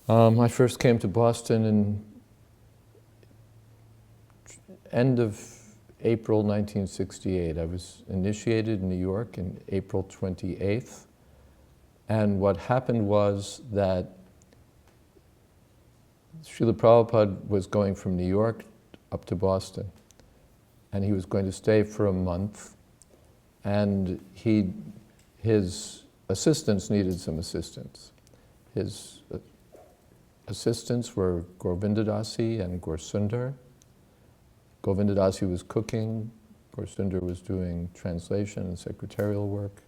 I first came to Boston in end of April 1968. I was initiated in New York in April 28th. And what happened was that Srila Prabhupada was going from New York up to Boston. And he was going to stay for a month. And his assistants needed some assistance. His assistants were Govindadasi and Gorsundar. Govindadasi was cooking, Gorsundar was doing translation and secretarial work.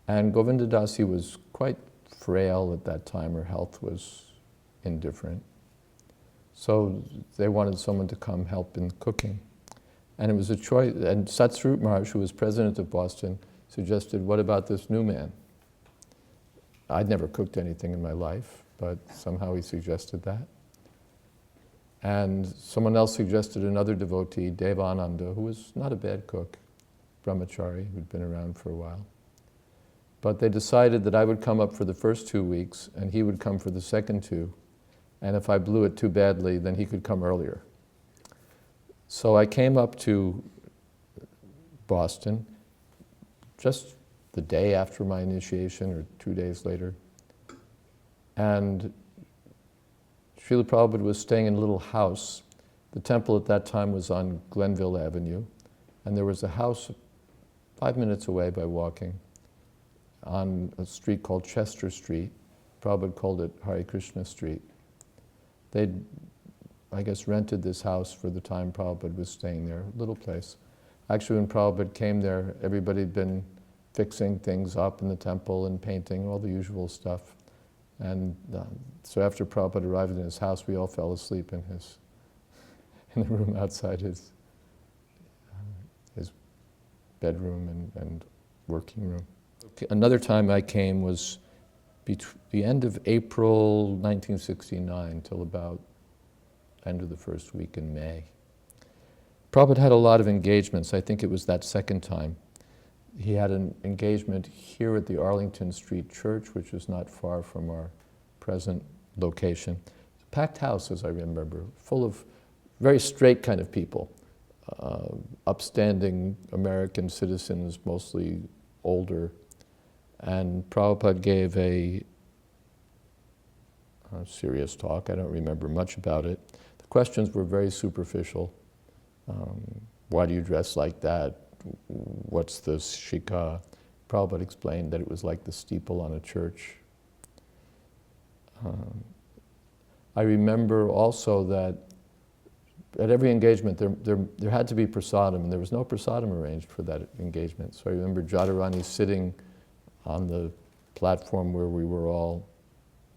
And Govindadasi was quite frail at that time, her health was indifferent. So they wanted someone to come help in cooking. And it was a choice, and Satsvarup Maharaj, who was president of Boston, suggested, what about this new man? I'd never cooked anything in my life, but somehow he suggested that. And someone else suggested another devotee, Devananda, who was not a bad cook, brahmachari, who'd been around for a while. But they decided that I would come up for the first 2 weeks, and he would come for the second 2. And if I blew it too badly, then he could come earlier. So I came up to Boston just the day after my initiation, or 2 days later. And Srila Prabhupada was staying in a little house. The temple at that time was on Glenville Avenue, and there was a house 5 minutes away by walking on a street called Chester Street. Prabhupada called it Hare Krishna Street. They'd, I guess, rented this house for the time Prabhupada was staying there, a little place. Actually, when Prabhupada came there, everybody had been fixing things up in the temple and painting, all the usual stuff. And so after Prabhupada arrived in his house, we all fell asleep in the room outside his bedroom and working room. Okay. Another time I came was the end of April 1969 till about end of the first week in May. Prabhupada had a lot of engagements. I think it was that second time. He had an engagement here at the Arlington Street Church, which is not far from our present location. Packed house, as I remember, full of very straight kind of people, upstanding American citizens, mostly older. And Prabhupada gave a serious talk. I don't remember much about it. The questions were very superficial. Why do you dress like that? What's the shika? Prabhupada explained that it was like the steeple on a church. I remember also that at every engagement there had to be prasadam, and there was no prasadam arranged for that engagement. So I remember Jadharani sitting on the platform where we were all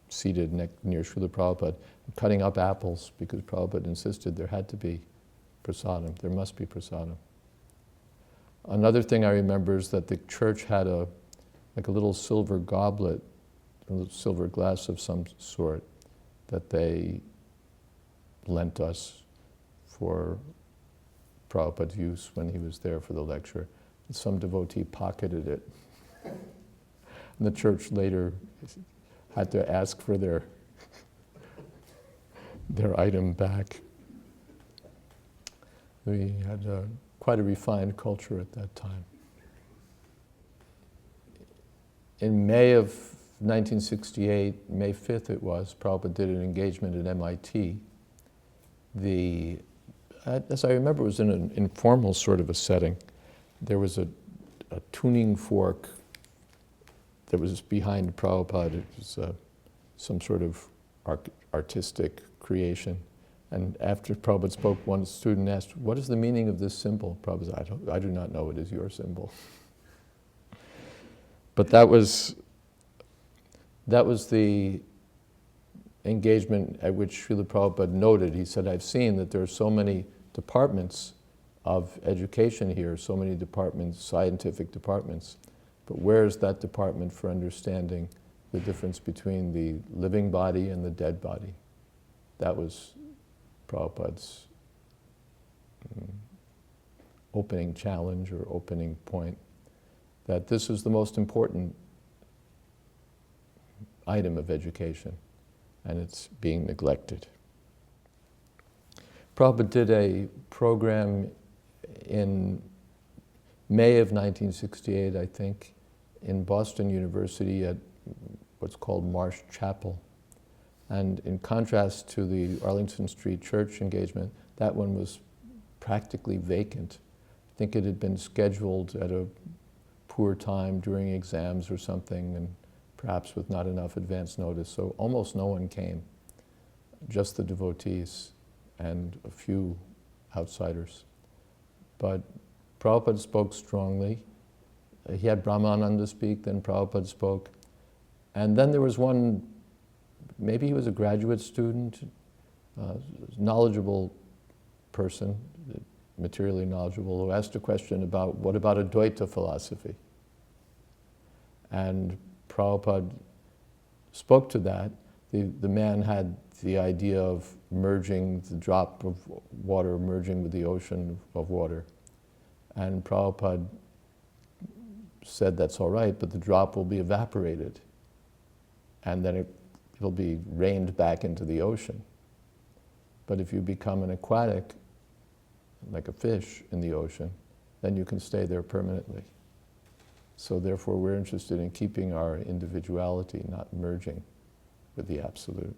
seated near Srila Prabhupada, cutting up apples because Prabhupada insisted there had to be prasadam, there must be prasadam. Another thing I remember is that the church had like a little silver goblet, a little silver glass of some sort that they lent us for Prabhupada's use when he was there for the lecture. And some devotee pocketed it. And the church later had to ask for their item back. We had quite a refined culture at that time. In May of 1968, May 5th it was, Prabhupada did an engagement at MIT. As I remember, it was in an informal sort of a setting. There was a tuning fork that was behind Prabhupada. It was some sort of artistic creation. And after Prabhupada spoke, one student asked, "What is the meaning of this symbol?" Prabhupada said, I do not know, it is your symbol. But that was the engagement at which Srila Prabhupada noted. He said, I've seen that there are so many departments of education here, so many departments, scientific departments, but where is that department for understanding the difference between the living body and the dead body? That was Prabhupada's opening challenge or opening point, that this is the most important item of education. and it's being neglected. Prabhupada did a program in May of 1968, I think, in Boston University at what's called Marsh Chapel. And in contrast to the Arlington Street Church engagement, that one was practically vacant. I think it had been scheduled at a poor time during exams or something, and perhaps with not enough advance notice, so almost no one came, just the devotees and a few outsiders. But Prabhupada spoke strongly. He had Brahmananda speak, then Prabhupada spoke. And then there was one, maybe he was a graduate student, knowledgeable person, materially knowledgeable, who asked a question about, what about Advaita philosophy? And Prabhupada spoke to that. The man had the idea of merging, the drop of water merging with the ocean of water. And Prabhupada said that's all right, but the drop will be evaporated. And then it'll be rained back into the ocean. But if you become an aquatic, like a fish in the ocean, then you can stay there permanently. So therefore we're interested in keeping our individuality, not merging with the absolute.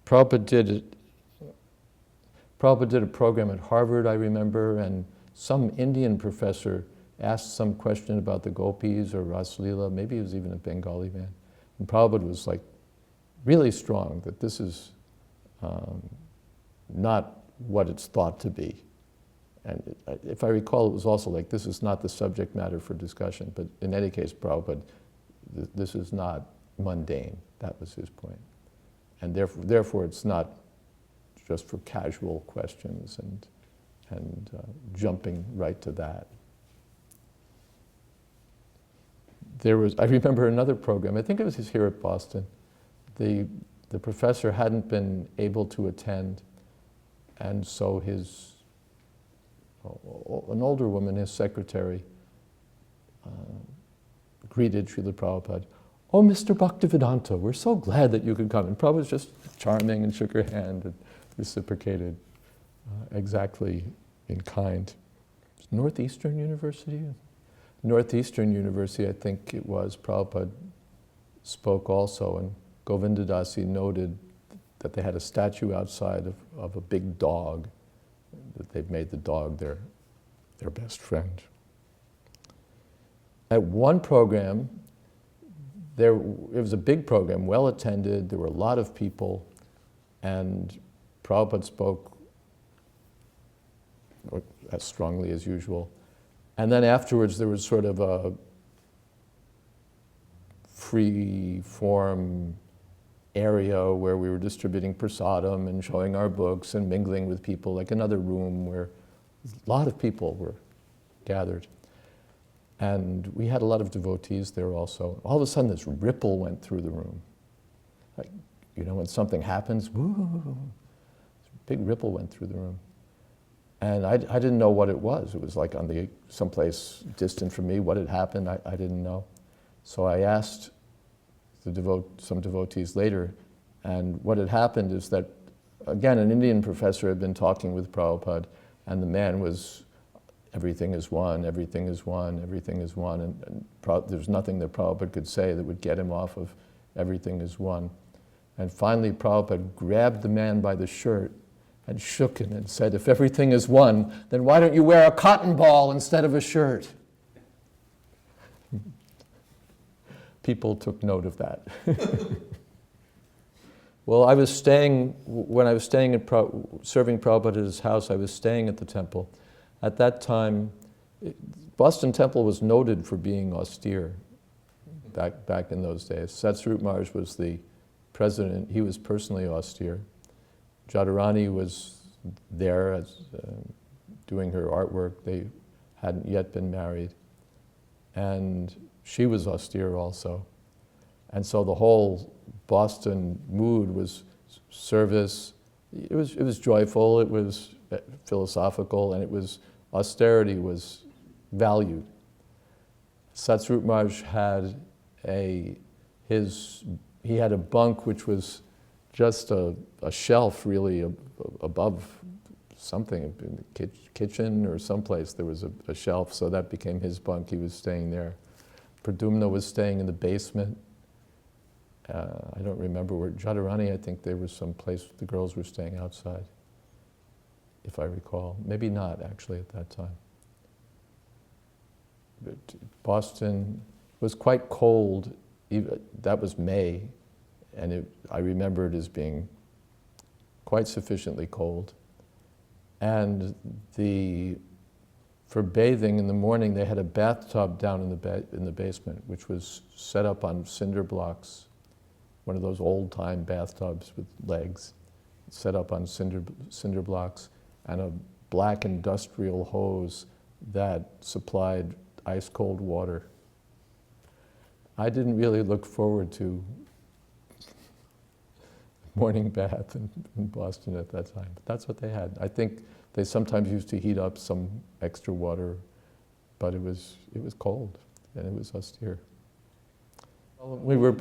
Prabhupada did a program at Harvard, I remember, and some Indian professor asked some question about the gopis or Raslila, maybe it was even a Bengali man. And Prabhupada was like really strong that this is not what it's thought to be. And if I recall, it was also like, this is not the subject matter for discussion, but in any case, Prabhupada, this is not mundane. That was his point. And therefore it's not just for casual questions and jumping right to that. I remember another program, I think it was here at Boston. The professor hadn't been able to attend, and so an older woman, his secretary, greeted Srila Prabhupada. "Oh, Mr. Bhaktivedanta, we're so glad that you could come." And Prabhupada was just charming and shook her hand and reciprocated exactly in kind. Northeastern University? Northeastern University, I think it was, Prabhupada spoke also, and Govindadasi noted that they had a statue outside of a big dog, that they've made the dog their best friend. At one program, it was a big program, well attended, there were a lot of people, and Prabhupada spoke as strongly as usual. And then afterwards there was sort of a free form area where we were distributing prasadam and showing our books and mingling with people, like another room where a lot of people were gathered. And we had a lot of devotees there also. All of a sudden this ripple went through the room. Like, you know, when something happens, woo, big ripple went through the room. And I didn't know what it was. It was like someplace distant from me, what had happened, I didn't know. So I asked some devotees later, and what had happened is that, again, an Indian professor had been talking with Prabhupada, and the man was, everything is one, everything is one, everything is one, and there's nothing that Prabhupada could say that would get him off of everything is one. And finally Prabhupada grabbed the man by the shirt and shook him and said, "If everything is one, then why don't you wear a cotton ball instead of a shirt?" People took note of that. Well, when I was staying serving Prabhupada at his house, I was staying at the temple. At that time, Boston Temple was noted for being austere back in those days. Satsvarup Maharaj was the president. He was personally austere. Jadharani was there doing her artwork. They hadn't yet been married. And she was austere also. And so the whole Boston mood was service. It was joyful, it was philosophical, and austerity was valued. Satsvarup Maharaj had a he had a bunk which was just a shelf really above something, in the kitchen or someplace there was a shelf, so that became his bunk. He was staying there. Pradumna was staying in the basement. I don't remember where. Jadharani, I think there was some place the girls were staying outside, if I recall. Maybe not, actually, at that time. But Boston was quite cold. That was May, and I remember it as being quite sufficiently cold. And for bathing in the morning, they had a bathtub down in the basement, which was set up on cinder blocks, one of those old-time bathtubs with legs, set up on cinder blocks, and a black industrial hose that supplied ice-cold water. I didn't really look forward to morning bath in Boston at that time, but that's what they had. I think they sometimes used to heat up some extra water, but it was cold, and it was austere. We were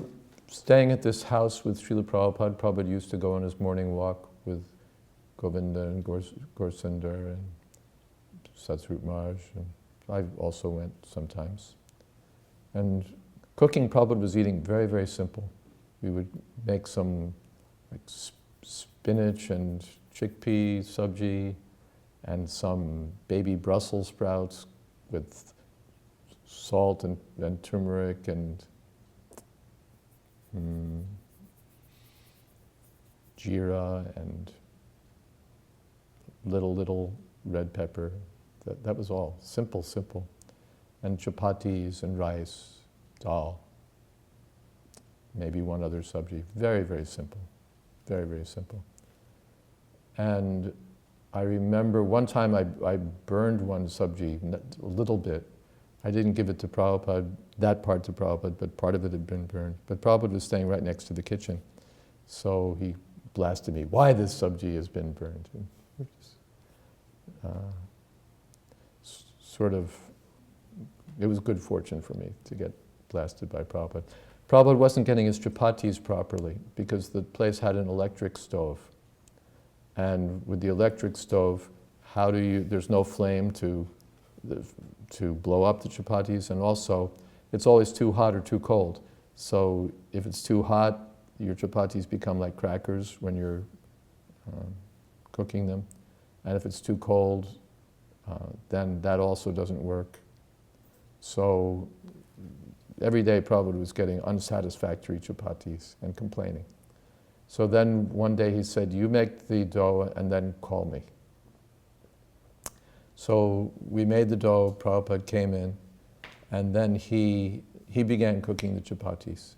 staying at this house with Srila Prabhupada. Prabhupada used to go on his morning walk with Govinda and Gaurasundar and Satsrup Maharaj, and I also went sometimes. And cooking, Prabhupada was eating very, very simple. We would make some spinach and chickpea sabji and some baby Brussels sprouts with salt and turmeric and jeera and little red pepper. That was all. Simple. And chapatis and rice, dal. Maybe one other sabji. Very, very simple. Very, very simple. And I remember one time I burned one sabji, a little bit. I didn't give it to Prabhupada, that part to Prabhupada, but part of it had been burned. But Prabhupada was staying right next to the kitchen. So he blasted me, why this sabji has been burned. It was good fortune for me to get blasted by Prabhupada. Prabhupada wasn't getting his chapatis properly because the place had an electric stove. And with the electric stove, there's no flame to blow up the chapatis, and also it's always too hot or too cold. So if it's too hot, your chapatis become like crackers when you're cooking them. And if it's too cold, then that also doesn't work. So every day Prabhupada was getting unsatisfactory chapatis and complaining. So then one day he said, you make the dough and then call me. So we made the dough, Prabhupada came in, and then he began cooking the chapatis.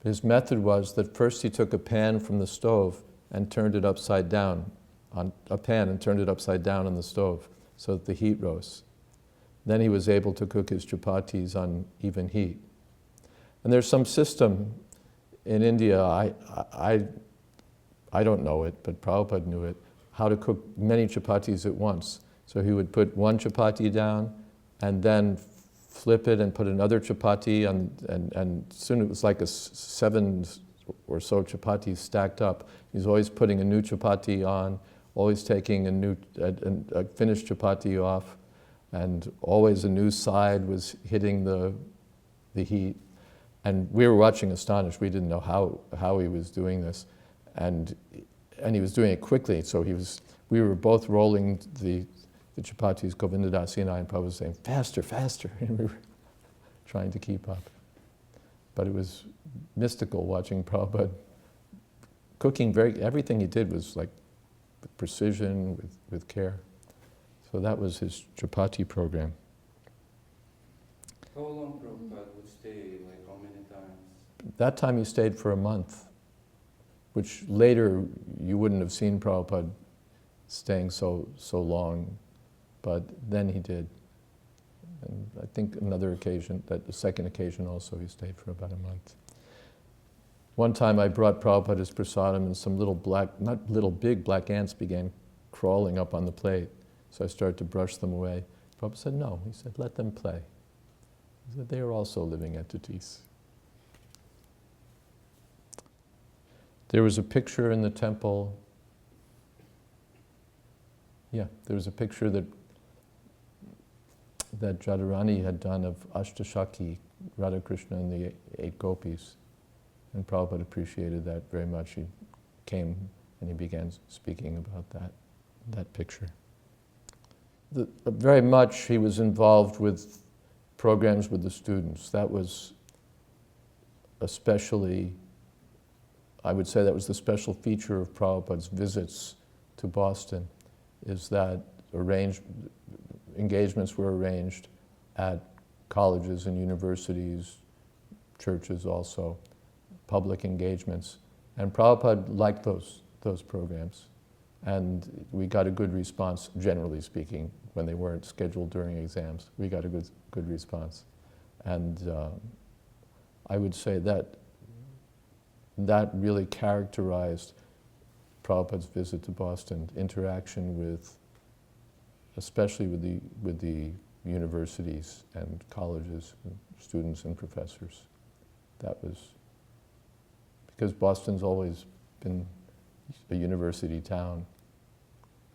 His method was that first he took a pan from the stove and turned it upside down, on the stove so that the heat rose. Then he was able to cook his chapatis on even heat. And there's some system in India, I don't know it, but Prabhupada knew it, how to cook many chapatis at once. So he would put one chapati down and then flip it and put another chapati on, and soon it was like 7 or so chapatis stacked up. He's always putting a new chapati on, always taking a finished chapati off, and always a new side was hitting the heat. And we were watching astonished. We didn't know how he was doing this. And he was doing it quickly, so we were both rolling the chapatis, Govinda Dasi and I, and Prabhupada was saying, faster, and we were trying to keep up. But it was mystical watching Prabhupada cooking. Everything he did was like with precision, with care. So that was his chapati program. How long Prabhupada would stay, like how many times? That time he stayed for a month, which later you wouldn't have seen Prabhupada staying so long, but then he did. And I think another occasion, the second occasion also, he stayed for about a month. One time I brought Prabhupada his prasadam and some big black ants began crawling up on the plate. So I started to brush them away. Prabhupada said, no. He said, let them play. He said, they are also living entities. There was a picture in the temple. Yeah, there was a picture that Jadharani had done of Ashtashaki, Radha Krishna and the eight gopis. And Prabhupada appreciated that very much. He came and he began speaking about that picture. Very much he was involved with programs with the students. That was especially, I would say that was the special feature of Prabhupada's visits to Boston, is that engagements were arranged at colleges and universities, churches also, public engagements. And Prabhupada liked those programs. And we got a good response, generally speaking, when they weren't scheduled during exams. We got a good response. And I would say that really characterized Prabhupada's visit to Boston, interaction with, especially with the universities and colleges, and students and professors. That was, because Boston's always been a university town,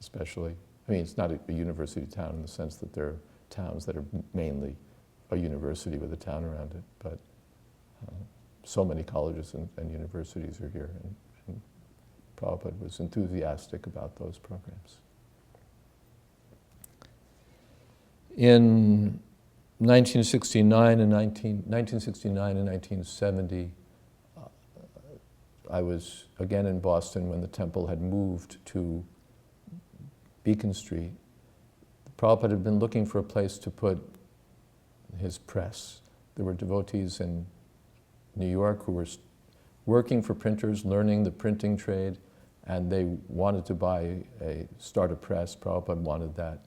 especially. I mean, it's not a university town in the sense that there are towns that are mainly a university with a town around it, but so many colleges and universities are here, and Prabhupada was enthusiastic about those programs. In 1969 and 1970, I was again in Boston when the temple had moved to Beacon Street. Prabhupada had been looking for a place to put his press. There were devotees in New York who were working for printers, learning the printing trade, and they wanted to start a press. Prabhupada wanted that.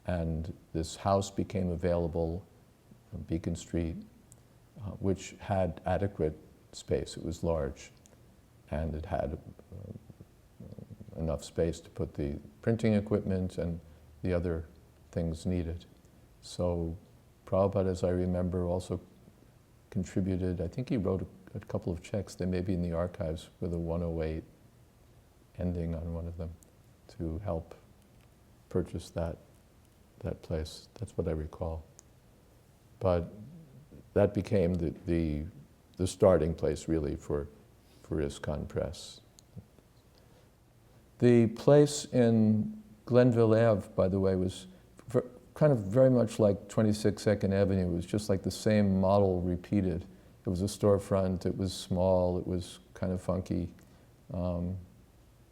And this house became available on Beacon Street, which had adequate space. It was large, and it had enough space to put the printing equipment and the other things needed. So Prabhupada, as I remember, also contributed, I think he wrote a couple of checks, they may be in the archives, with a 108 ending on one of them, to help purchase that place. That's what I recall. But that became the starting place, really, for ISKCON Press. The place in Glenville Ave, by the way, was kind of very much like 26 Second Avenue. It was just like the same model repeated. It was a storefront, it was small, it was kind of funky.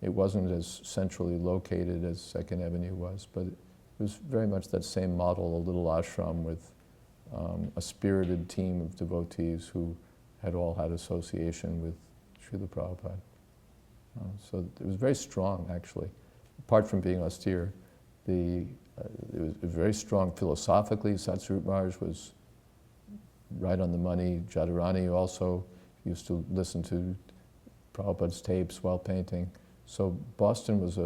It wasn't as centrally located as Second Avenue was, but it was very much that same model, a little ashram with a spirited team of devotees who had all had association with Srila Prabhupada. So it was very strong, actually. Apart from being austere, it was very strong philosophically. Satsvarup Maharaj was right on the money. Jadharani also used to listen to Prabhupada's tapes while painting. So Boston was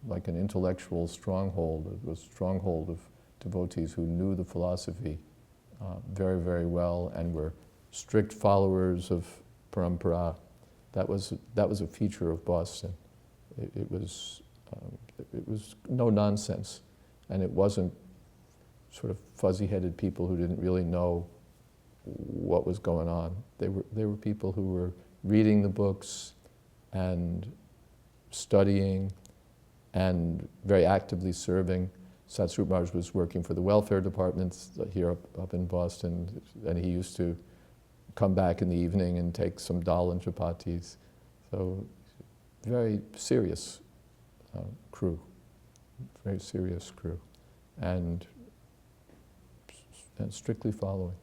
like an intellectual stronghold. It was a stronghold of devotees who knew the philosophy very, very well and were strict followers of parampara. That was a feature of Boston. It was no nonsense, and it wasn't sort of fuzzy-headed people who didn't really know what was going on. They were people who were reading the books and studying and very actively serving. Satsvarup Maharaj was working for the welfare department here up in Boston, and he used to come back in the evening and take some dal and chapatis. So very serious crew, very serious crew, and strictly following.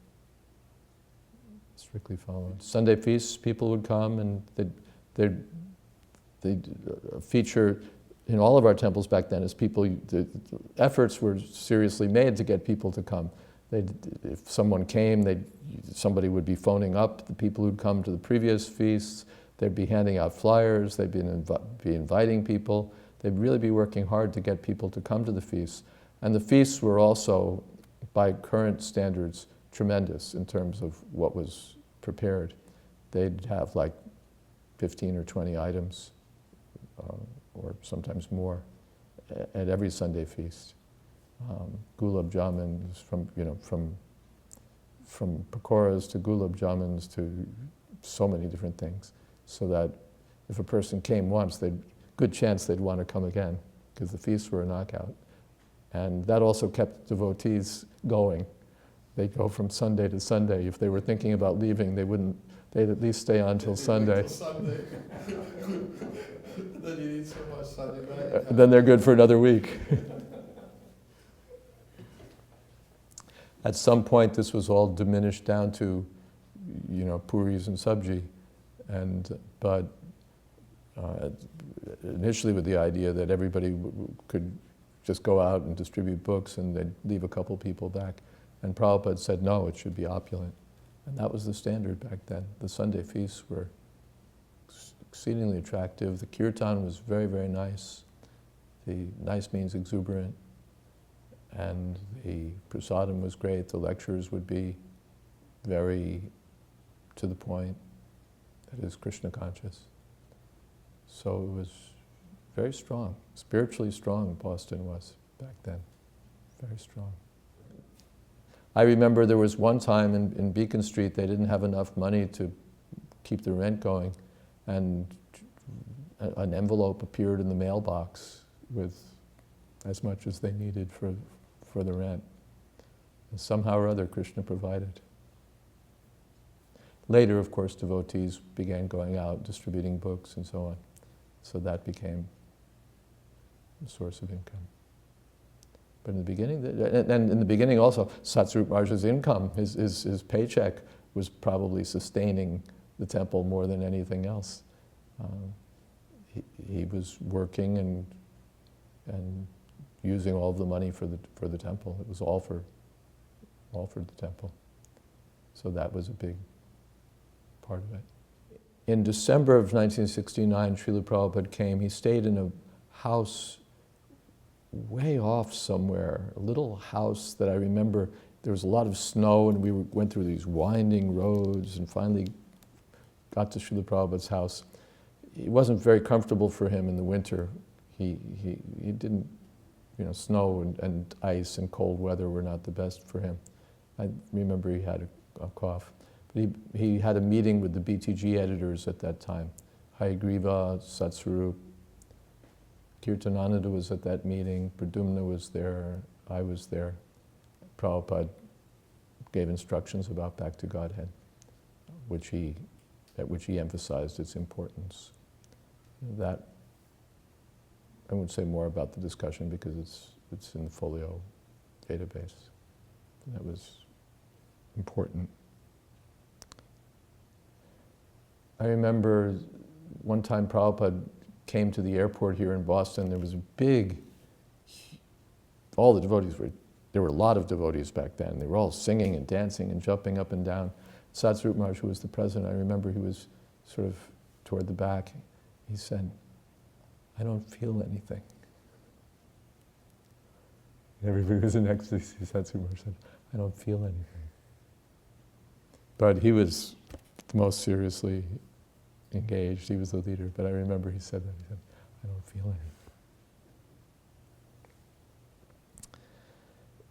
Strictly following. Sunday feasts, people would come and they'd feature in all of our temples back then as people, the efforts were seriously made to get people to come. If someone came, somebody would be phoning up the people who'd come to the previous feasts. They'd be handing out flyers. They'd be inviting people. They'd really be working hard to get people to come to the feasts. And the feasts were also, by current standards, tremendous in terms of what was prepared. They'd have like 15 or 20 items, or sometimes more, at every Sunday feast. Gulab jamins from pakoras to gulab jamins to so many different things, so that if a person came once, good chance they'd want to come again, because the feasts were a knockout. And that also kept devotees going. They'd go from Sunday to Sunday. If they were thinking about leaving, they'd at least stay on till Sunday. Then you eat so much Sunday night. Then they're good for another week. At some point, this was all diminished down to, puris and sabji, but initially with the idea that everybody could just go out and distribute books, and they'd leave a couple people back. And Prabhupada said, no, it should be opulent. And that was the standard back then. The Sunday feasts were exceedingly attractive. The kirtan was very, very nice. The nice means exuberant. And the prasadam was great. The lectures would be very to the point, that is Krishna conscious. So it was very strong, spiritually strong Boston was back then, very strong. I remember there was one time in Beacon Street, they didn't have enough money to keep the rent going, and an envelope appeared in the mailbox with as much as they needed for the rent. And somehow or other, Krishna provided. Later, of course, devotees began going out, distributing books and so on. So that became a source of income. But in the beginning, and in the beginning also, Satsvarup Maharaj's income, his paycheck was probably sustaining the temple more than anything else. He was working and using all of the money for the temple. It was all for the temple. So that was a big part of it. In December of 1969, Srila Prabhupada came. He stayed in a house way off somewhere, a little house that I remember. There was a lot of snow, and we went through these winding roads and finally got to Srila Prabhupada's house. It wasn't very comfortable for him in the winter. He didn't, snow and ice and cold weather were not the best for him. I remember he had a cough. But he had a meeting with the BTG editors at that time. Hayagriva, Satsvarup, Kirtanananda was at that meeting, Pradumna was there, I was there. Prabhupada gave instructions about Back to Godhead, at which he emphasized its importance. That, I won't say more about the discussion because it's in the folio database. That was important. I remember one time Prabhupada came to the airport here in Boston. There was all the devotees there were a lot of devotees back then. They were all singing and dancing and jumping up and down. Satsvarup Maharaj, who was the president, I remember he was sort of toward the back. He said, I don't feel anything. And everybody was in ecstasy. Satsvarup Maharaj said, I don't feel anything. But he was the most seriously engaged. He was the leader. But I remember he said that. He said, I don't feel anything.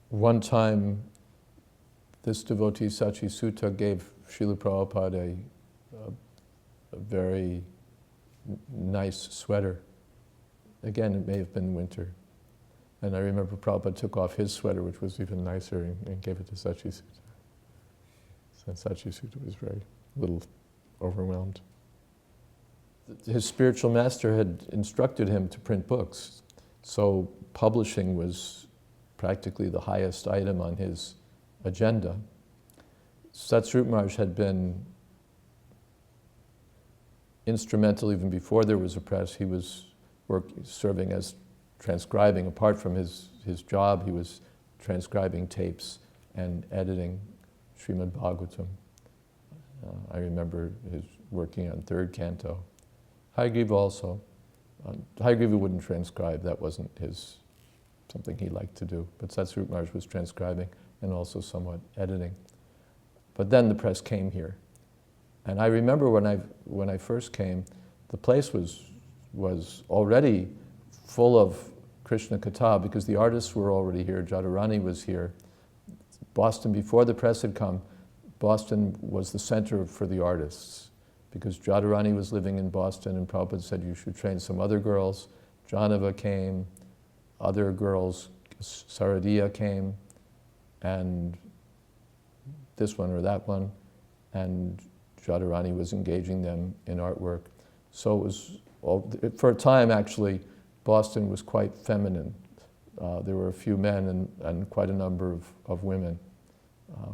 One time, this devotee, Sachi Sutta, gave Srila Prabhupada a very nice sweater. Again, it may have been winter. And I remember Prabhupada took off his sweater, which was even nicer, and gave it to Sachi Sutta. So Sachi Sutta was very little overwhelmed. His spiritual master had instructed him to print books, so publishing was practically the highest item on his agenda. Satsvarup Maharaj had been instrumental even before there was a press. He was serving as transcribing. Apart from his job, he was transcribing tapes and editing Srimad Bhagavatam. I remember his working on third canto. Hayagriva also. Hayagriva wouldn't transcribe, that wasn't something he liked to do. But Satsvarup Maharaj was transcribing and also somewhat editing. But then the press came here. And I remember when I first came, the place was already full of Krishna Katha because the artists were already here. Jadharani was here. Boston, before the press had come, Boston was the center for the artists because Jadharani was living in Boston and Prabhupada said you should train some other girls. Janava came, other girls, Saradiya came, and this one or that one, and Jadharani was engaging them in artwork. So it was, for a time actually, Boston was quite feminine. There were a few men and quite a number of women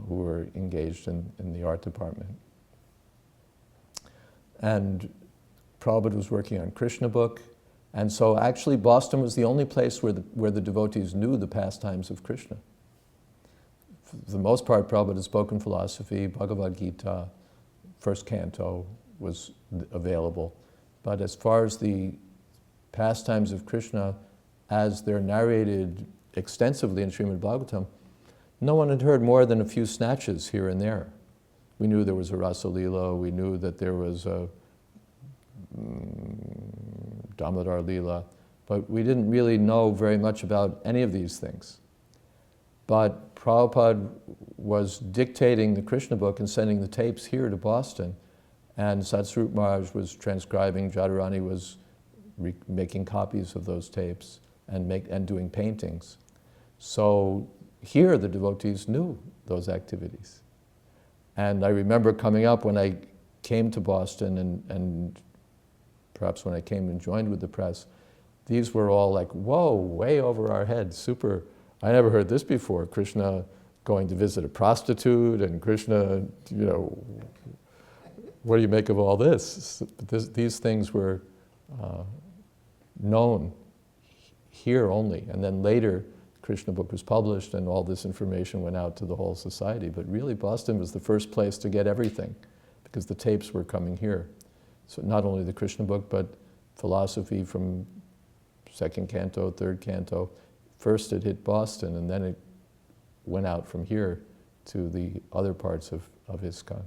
who were engaged in the art department. And Prabhupada was working on Krishna book, and so actually Boston was the only place where the devotees knew the pastimes of Krishna. For the most part, Prabhupada had spoken philosophy, Bhagavad Gita, first canto was available. But as far as the pastimes of Krishna, as they're narrated extensively in Srimad Bhagavatam, no one had heard more than a few snatches here and there. We knew there was a Rasa Leela, we knew that there was a Damodar Leela, but we didn't really know very much about any of these things. But Prabhupada was dictating the Krishna book and sending the tapes here to Boston, and Satsvarup Maharaj was transcribing, Jadharani was making copies of those tapes and doing paintings. So here the devotees knew those activities. And I remember coming up when I came to Boston and perhaps when I came and joined with the press, these were all like, whoa, way over our heads, super. I never heard this before, Krishna going to visit a prostitute and Krishna, what do you make of all this? These things were known here only, and then later Krishna book was published and all this information went out to the whole society. But really Boston was the first place to get everything because the tapes were coming here. So not only the Krishna book, but philosophy from second canto, third canto. First it hit Boston and then it went out from here to the other parts of ISKCON.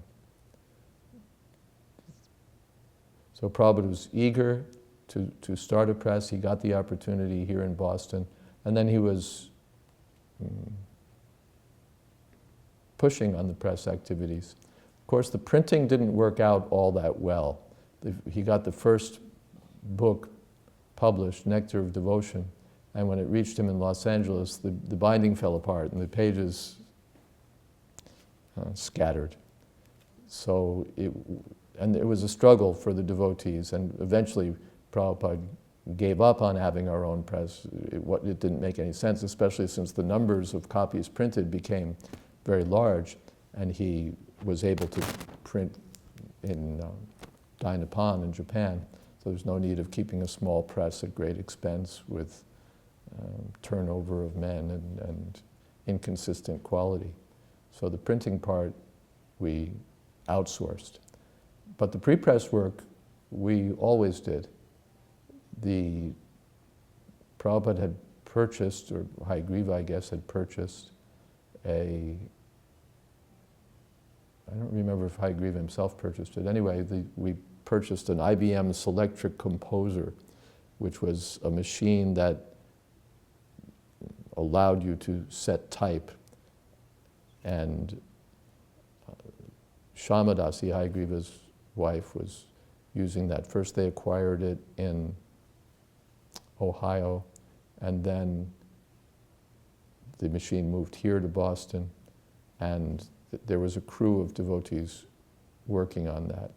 So Prabhupada was eager to start a press. He got the opportunity here in Boston. And then he was pushing on the press activities. Of course, the printing didn't work out all that well. He got the first book published, Nectar of Devotion, and when it reached him in Los Angeles, the binding fell apart and the pages scattered. So it was a struggle for the devotees, and eventually Prabhupada gave up on having our own press. It didn't make any sense, especially since the numbers of copies printed became very large, and he was able to print in Dainapan in Japan. So there's no need of keeping a small press at great expense with turnover of men and inconsistent quality. So the printing part we outsourced. But the pre-press work we always did. The Prabhupada had purchased, or Hayagriva, I guess, had purchased I don't remember if Hayagriva himself purchased it. Anyway, we purchased an IBM Selectric Composer, which was a machine that allowed you to set type. And Shamadasi, Hayagriva's wife, was using that. First they acquired it in Ohio, and then the machine moved here to Boston, and there was a crew of devotees working on that.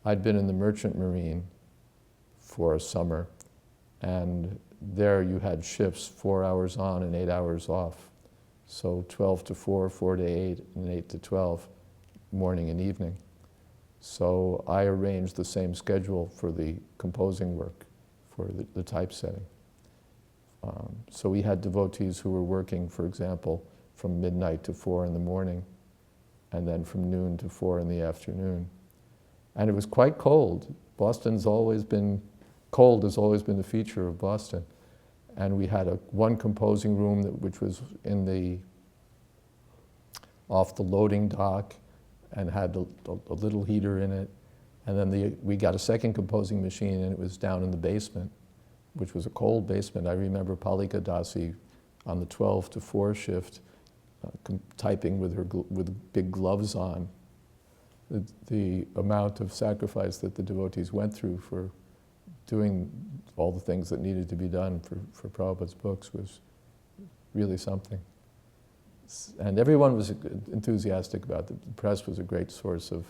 I'd been in the Merchant Marine for a summer, and there you had shifts, 4 hours on and 8 hours off. So 12 to 4, 4 to 8, and 8 to 12, morning and evening. So I arranged the same schedule for the composing work, for the typesetting. So we had devotees who were working, for example, from midnight to 4 in the morning, and then from noon to 4 in the afternoon. And it was quite cold. Boston's always been, cold has always been the feature of Boston. And we had one composing room which was off the loading dock, and had a little heater in it. And then we got a second composing machine, and it was down in the basement, which was a cold basement. I remember Palika Dasi on the 12 to 4 shift, typing with big gloves on. The amount of sacrifice that the devotees went through for doing all the things that needed to be done for Prabhupada's books was really something. And everyone was enthusiastic about it. The press was a great source of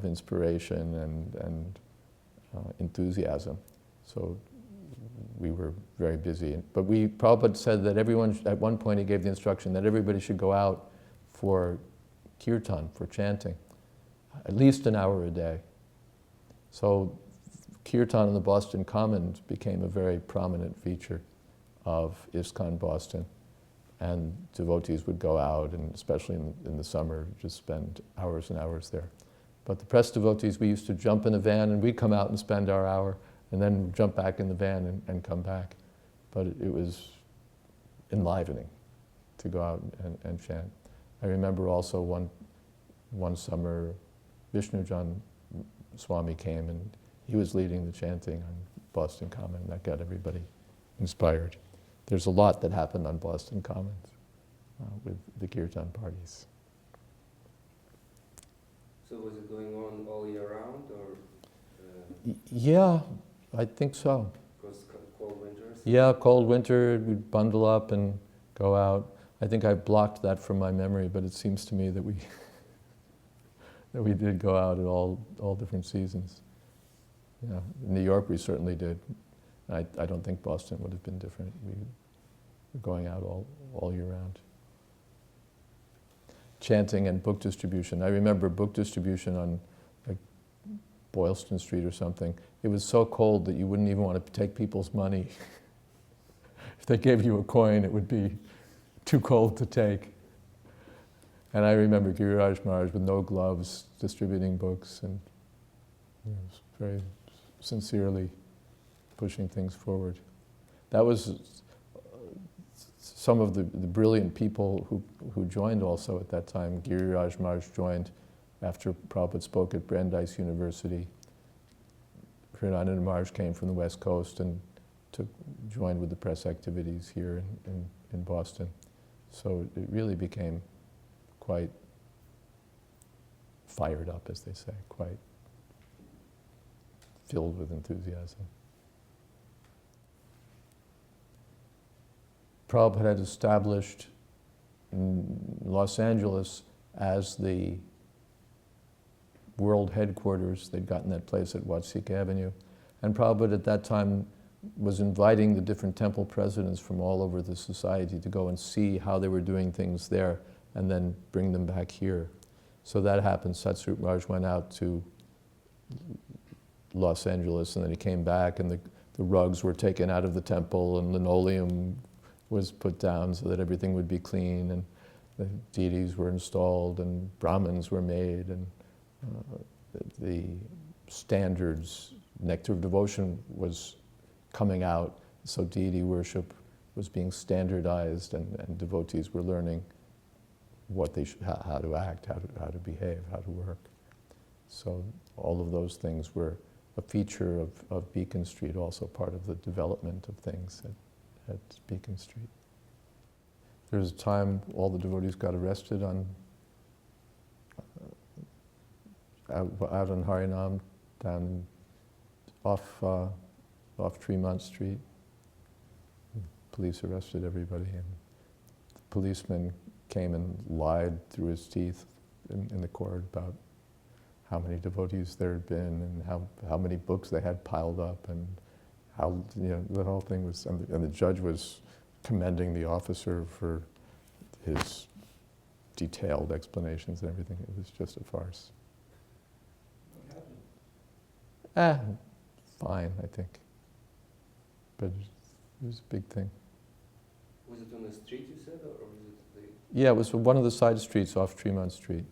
inspiration and enthusiasm. So we were very busy. But Prabhupada said that everyone, at one point he gave the instruction that everybody should go out for kirtan, for chanting, at least an hour a day. So kirtan in the Boston Commons became a very prominent feature of ISKCON Boston. And devotees would go out, and especially in the summer, just spend hours and hours there. But the press devotees, we used to jump in a van, and we'd come out and spend our hour, and then jump back in the van and come back. But it was enlivening to go out and chant. I remember also one summer, Jayadvaita Swami came, and he was leading the chanting on Boston Common, and that got everybody inspired. There's a lot that happened on Boston Commons with the kirtan parties. So was it going on all year round, or? Yeah, I think so. Because cold winters? Yeah, cold winter, we'd bundle up and go out. I think I blocked that from my memory, but it seems to me that we that we did go out at all different seasons. Yeah, in New York we certainly did. I don't think Boston would have been different. We were going out all year round. Chanting and book distribution. I remember book distribution on like Boylston Street or something. It was so cold that you wouldn't even want to take people's money. If they gave you a coin, it would be too cold to take. And I remember Giriraj Maharaj with no gloves distributing books, and very sincerely pushing things forward. That was some of the brilliant people who joined also at that time. Giriraj Maharaj joined after Prabhupada spoke at Brandeis University. Hridayananda Maharaj came from the West Coast and joined with the press activities here in Boston. So it really became quite fired up, as they say, quite filled with enthusiasm. Prabhupada had established Los Angeles as the world headquarters. They'd gotten that place at Watsika Avenue. And Prabhupada at that time was inviting the different temple presidents from all over the society to go and see how they were doing things there and then bring them back here. So that happened. Satsrup Maharaj went out to Los Angeles, and then he came back, and the rugs were taken out of the temple, and linoleum was put down so that everything would be clean, and the deities were installed, and Brahmins were made, and the standards, nectar of devotion was coming out, so deity worship was being standardized, and devotees were learning what they should, how to act, how to behave, how to work. So all of those things were a feature of Beacon Street, also part of the development of things at Beacon Street. There was a time all the devotees got arrested on out on Harinam, down off Tremont Street. Police arrested everybody, and the policeman came and lied through his teeth in the court about how many devotees there had been, and how many books they had piled up, and how, the whole thing was, and the judge was commending the officer for his detailed explanations and everything. It was just a farce. Fine, I think. But it was a big thing. Was it on the street, you said, or was it Yeah, it was one of the side streets off Tremont Street.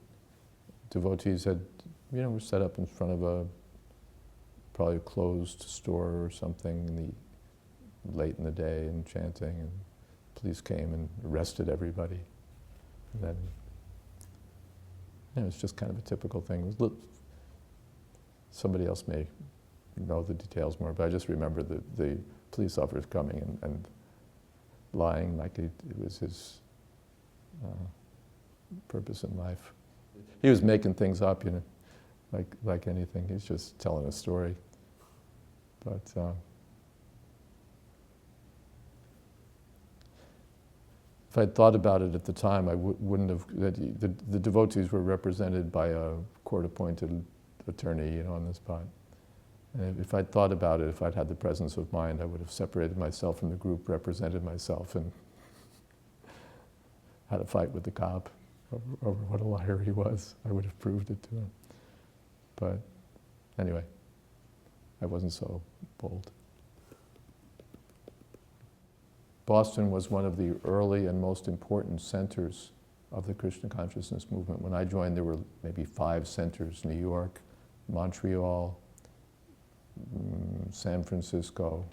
Devotees had, were set up in front of probably a closed store or something late in the day and chanting, and police came and arrested everybody. And then It's just kind of a typical thing. Somebody else may know the details more, but I just remember the police officers coming and lying like it was his purpose in life. He was making things up, like anything. He's just telling a story. But if I'd thought about it at the time, I wouldn't have. The devotees were represented by a court-appointed attorney, on the spot. And if I'd thought about it, if I'd had the presence of mind, I would have separated myself from the group, represented myself, and had a fight with the cop over what a liar he was. I would have proved it to him. But anyway, I wasn't so bold. Boston was one of the early and most important centers of the Krishna consciousness movement. When I joined, there were maybe 5 centers: New York, Montreal, San Francisco.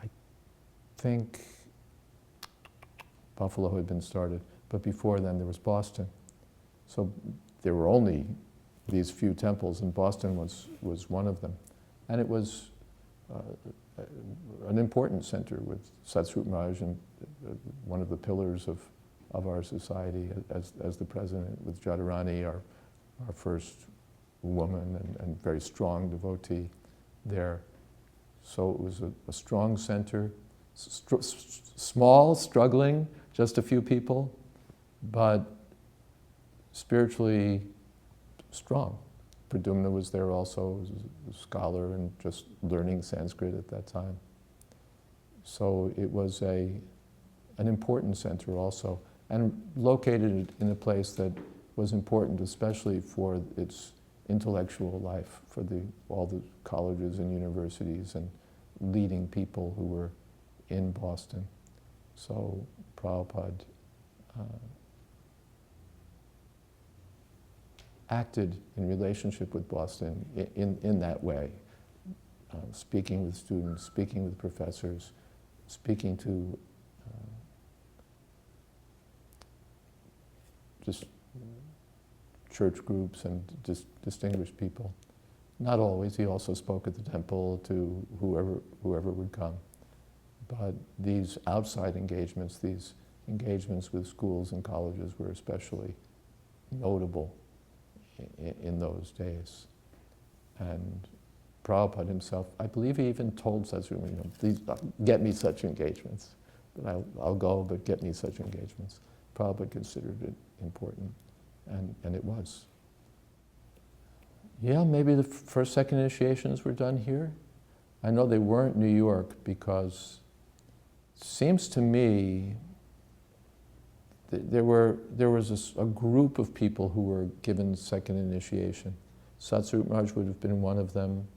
I think Buffalo had been started, but before then there was Boston. So there were only these few temples, and Boston was one of them. And it was an important center with Satsrup Maharaj, and one of the pillars of our society as the president, with Jadharani, our first woman and very strong devotee there. So it was a strong center, small, struggling, just a few people, but spiritually strong. Pradyumna was there also, was a scholar and just learning Sanskrit at that time. So it was an important center also, and located in a place that was important, especially for its intellectual life, for all the colleges and universities and leading people who were in Boston. So Prabhupada acted in relationship with Boston in that way, speaking with students, speaking with professors, speaking to just church groups and distinguished people. Not always. He also spoke at the temple to whoever would come. But these outside engagements, these engagements with schools and colleges, were especially notable in those days. And Prabhupada himself, I believe he even told Satsuma, please get me such engagements. But I'll go, but get me such engagements. Prabhupada considered it important, and it was. Yeah, maybe the first, second initiations were done here. I know they weren't New York, because it seems to me there was a group of people who were given second initiation. Satsrup Maharaj would have been one of them.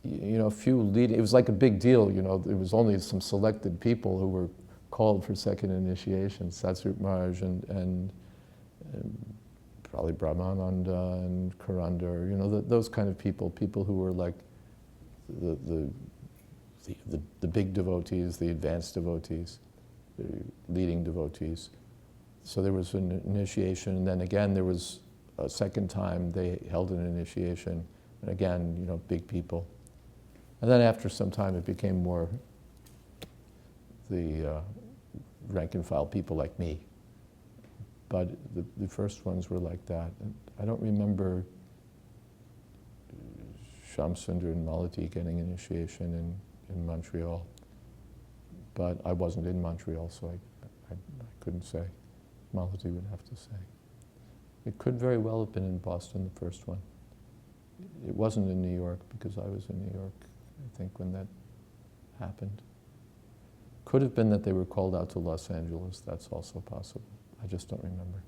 A few leading, it was like a big deal, there was only some selected people who were called for second initiation. Satsrup Maharaj and probably Brahmananda and Karandar, those kind of people who were like the big devotees, the advanced devotees, the leading devotees. So there was an initiation, and then again there was a second time they held an initiation, and again, big people. And then after some time it became more the rank and file people like me. But the first ones were like that. And I don't remember Shamsundar and Malati getting initiation in Montreal. But I wasn't in Montreal, so I couldn't say. Malati would have to say. It could very well have been in Boston, the first one. It wasn't in New York, because I was in New York, I think, when that happened. Could have been that they were called out to Los Angeles. That's also possible. I just don't remember.